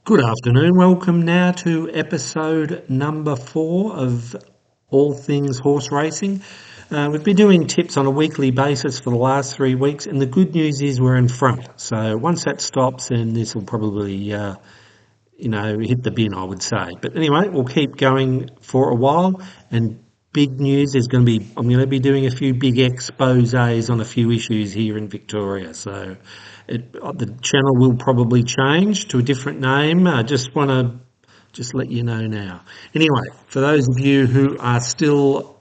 Good afternoon. Welcome now to episode number 4 of All Things Horse Racing. We've been doing tips on a weekly basis for the last 3 weeks, and the good news is we're in front. So once that stops, then this will probably, hit the bin, I would say. But anyway, we'll keep going for a while. And big news is I'm going to be doing a few big exposés on a few issues here in Victoria. So the channel will probably change to a different name. I just want to let you know now. Anyway, for those of you who are still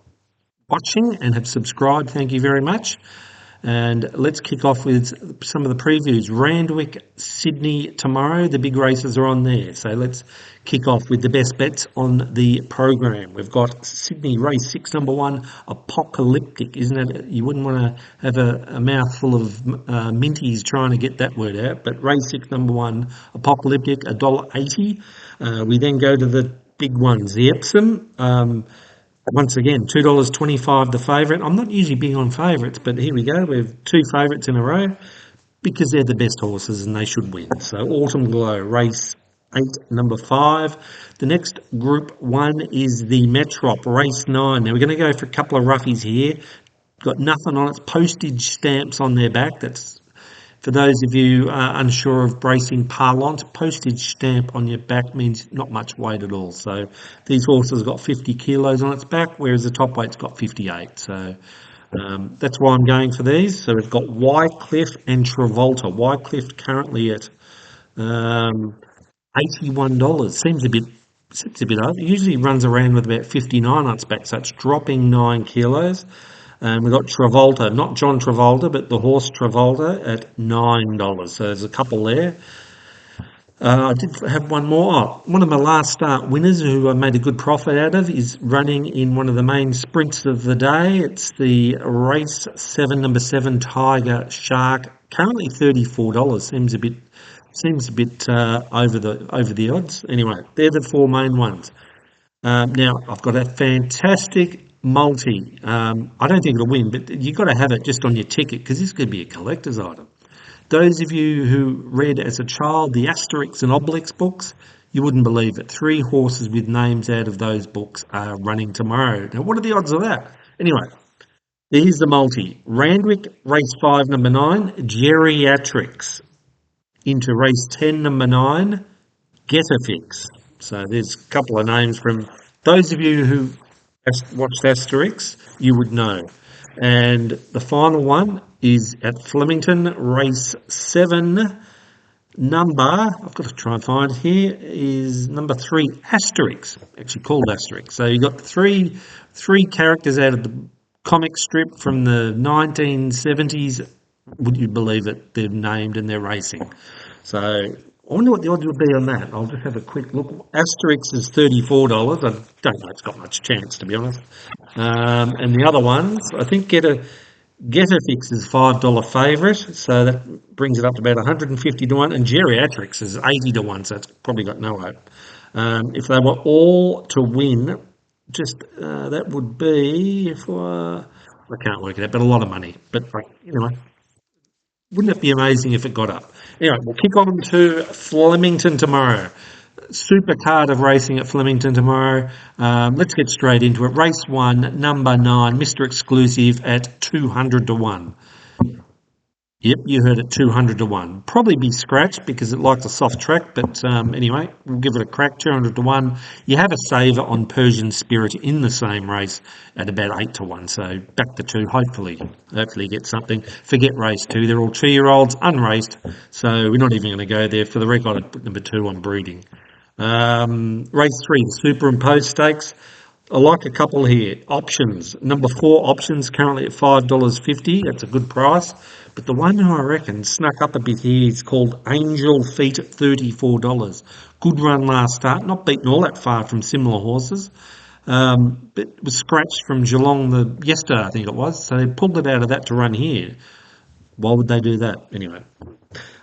watching and have subscribed, thank you very much. And let's kick off with some of the previews. Randwick, Sydney tomorrow. The big races are on there. So let's kick off with the best bets on the program. We've got Sydney race 6, number 1, Apocalyptic. Isn't it? You wouldn't want to have a mouthful of minties trying to get that word out. But race 6, number 1, Apocalyptic, $1.80. We then go to the big ones. The Epsom. Once again, $2.25 the favourite. I'm not usually big on favourites, but here we go. We have 2 favourites in a row because they're the best horses and they should win. So Autumn Glow, race 8, number 5. The next Group 1 is the Metrop, race 9. Now we're going to go for a couple of roughies here. Got nothing on its postage stamps on their back. That's for those of you unsure of bracing parlance, postage stamp on your back means not much weight at all. So these horses have got 50 kilos on its back, whereas the top weight's got 58. So that's why I'm going for these. So we've got Wycliffe and Travolta. Wycliffe currently at $81. Seems a bit up. It usually runs around with about 59 on its back, so it's dropping 9 kilos. And we've got Travolta, not John Travolta, but the horse Travolta at $9. So there's a couple there. I did have one more. Oh, one of my last start winners who I made a good profit out of is running in one of the main sprints of the day. It's the race 7, number 7, Tiger Shark, currently $34. Seems a bit over the odds. Anyway, they're the 4 main ones. Now I've got a fantastic multi. I don't think it'll win, but you've got to have it just on your ticket because this could be a collector's item. Those of you who read as a child the Asterix and Obelix books, you wouldn't believe it. 3 horses with names out of those books are running tomorrow. Now, what are the odds of that? Anyway, here's the multi. Randwick, race 5, number 9, Geriatrics. Into race 10, number 9, Getafix. So there's a couple of names from those of you who watched Asterix, you would know. And the final one is at Flemington, race 7, number, I've got to try and find here, is number 3, Asterix, actually called Asterix. So you've got three characters out of the comic strip from the 1970s. Would you believe it? They're named and they're racing. So I wonder what the odds would be on that. I'll just have a quick look. Asterix is $34. I don't know it's got much chance, to be honest. And the other ones, I think Getafix is $5 favourite, so that brings it up to about 150 to 1. And Geriatrics is 80 to 1, so it's probably got no hope. If they were all to win, that would be, I can't work it out, but a lot of money. But anyway. Wouldn't it be amazing if it got up? Anyway, we'll kick on to Flemington tomorrow. Super card of racing at Flemington tomorrow. Let's get straight into it. Race 1, number 9, Mr. Exclusive at 200 to 1. Yep, you heard it, 200 to 1. Probably be scratched because it likes a soft track, but anyway, we'll give it a crack, 200 to 1. You have a saver on Persian Spirit in the same race at about 8 to 1, so back to 2, hopefully get something. Forget race 2, they're all 2-year-olds, unraced, so we're not even going to go there. For the record, I'd put number 2 on breeding. Race 3, the Superimposed Stakes. I like a couple here. Options. Number 4, Options, currently at $5.50. That's a good price. But the one who I reckon snuck up a bit here is called Angel Feet at $34. Good run last start. Not beaten all that far from similar horses. But it was scratched from Geelong yesterday, I think it was. So they pulled it out of that to run here. Why would they do that? Anyway.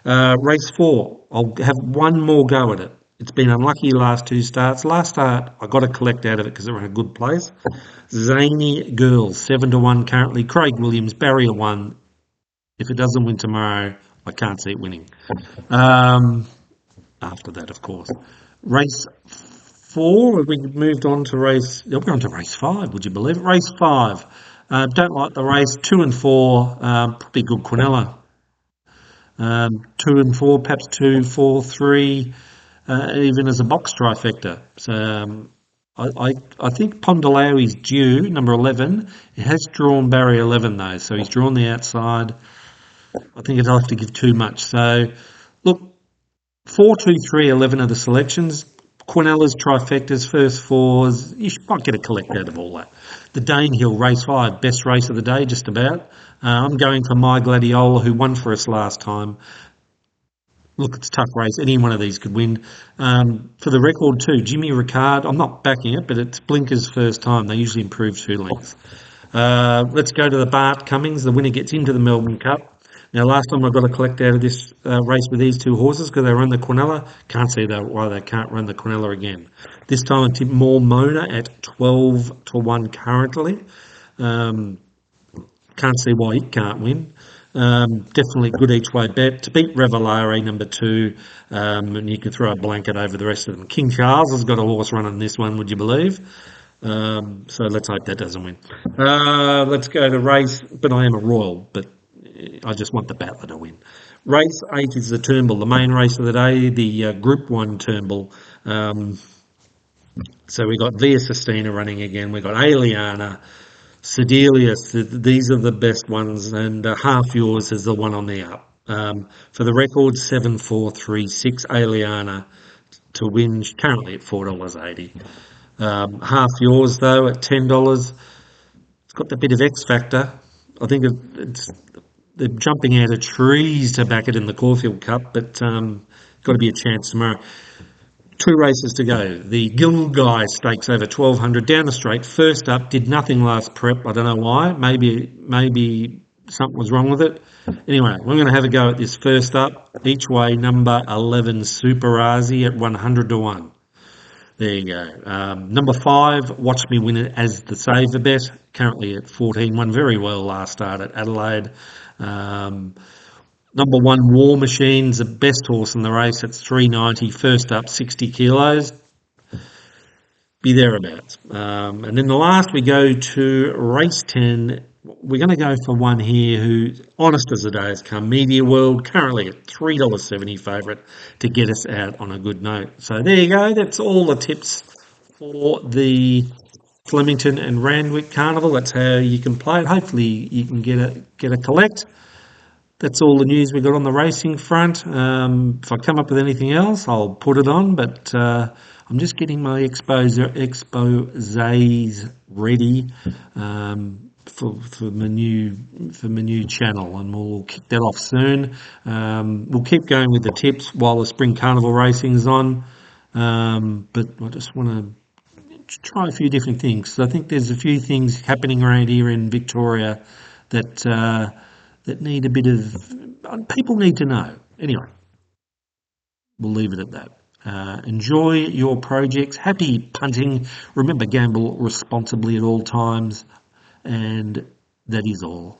Race 4. I'll have one more go at it. It's been unlucky last 2 starts. Last start, I got to collect out of it because it was in a good place. Zany Girls, 7 to 1 currently. Craig Williams, barrier 1. If it doesn't win tomorrow, I can't see it winning. after that, of course. Race 4, we moved on to race. We're on to race 5. Would you believe it? Race 5. Don't like the race. 2 and 4. Probably good Quinella. 2 and 4, perhaps 2, 4, 3, even as a box trifecta. So I think Pondalawi's due, number 11. He has drawn barrier 11 though, so he's drawn the outside. I think it'll have to give too much. So, look, 4, 2, 3, 11 are the selections. Quinella's trifectas, first fours. You might get a collect out of all that. The Danehill race 5, best race of the day, just about. I'm going for My Gladiola, who won for us last time. Look, it's a tough race. Any one of these could win. For the record too, Jimmy Ricard, I'm not backing it, but it's Blinker's first time. They usually improve 2 lengths. Let's go to the Bart Cummings. The winner gets into the Melbourne Cup. Now, last time I got a collect out of this race with these 2 horses because they run the Quinella. Can't see why they can't run the Quinella again. This time I tipped More Mona at 12 to 1 currently. Can't see why he can't win. Definitely good each way bet. To beat Revelare, number 2, and you can throw a blanket over the rest of them. King Charles has got a horse running this one, would you believe? So let's hope that doesn't win. Let's go to race, but I am a Royal, but I just want the Battler to win. Race 8 is the Turnbull, the main race of the day, the Group 1 Turnbull. So we got Via Sistina running again. We got Aliana, Sedelius. These are the best ones, and Half Yours is the one on the up. For the record, 7-4-3-6 Aliana to win, currently at $4.80. Half Yours though at $10. It's got the bit of X factor. I think they're jumping out of trees to back it in the Caulfield Cup, but got to be a chance tomorrow. 2 races to go. The Gilgai Stakes over 1,200 down the straight. First up, did nothing last prep. I don't know why. Maybe something was wrong with it. Anyway, we're going to have a go at this first up. Each way, number 11 Super Razi at 100 to 1. There you go. Number 5, Watch Me Win It as the saver bet. Currently at 14, won very well last start at Adelaide. Number 1, War Machine's the best horse in the race. It's 390. First up, 60 kilos. Be thereabouts. And then the last, we go to race 10. We're going to go for one here who's honest as the day has come. Media World, currently at $3.70 favourite to get us out on a good note. So there you go. That's all the tips for the Flemington and Randwick Carnival. That's how you can play it. Hopefully you can get a collect. That's all the news we got on the racing front. If I come up with anything else, I'll put it on. But I'm just getting my exposés ready for my new channel, and we'll kick that off soon. We'll keep going with the tips while the Spring Carnival racing's on. But I just want to try a few different things. So I think there's a few things happening around here in Victoria that need a bit of, people need to know. Anyway, we'll leave it at that. Enjoy your projects. Happy punting. Remember, gamble responsibly at all times. And that is all.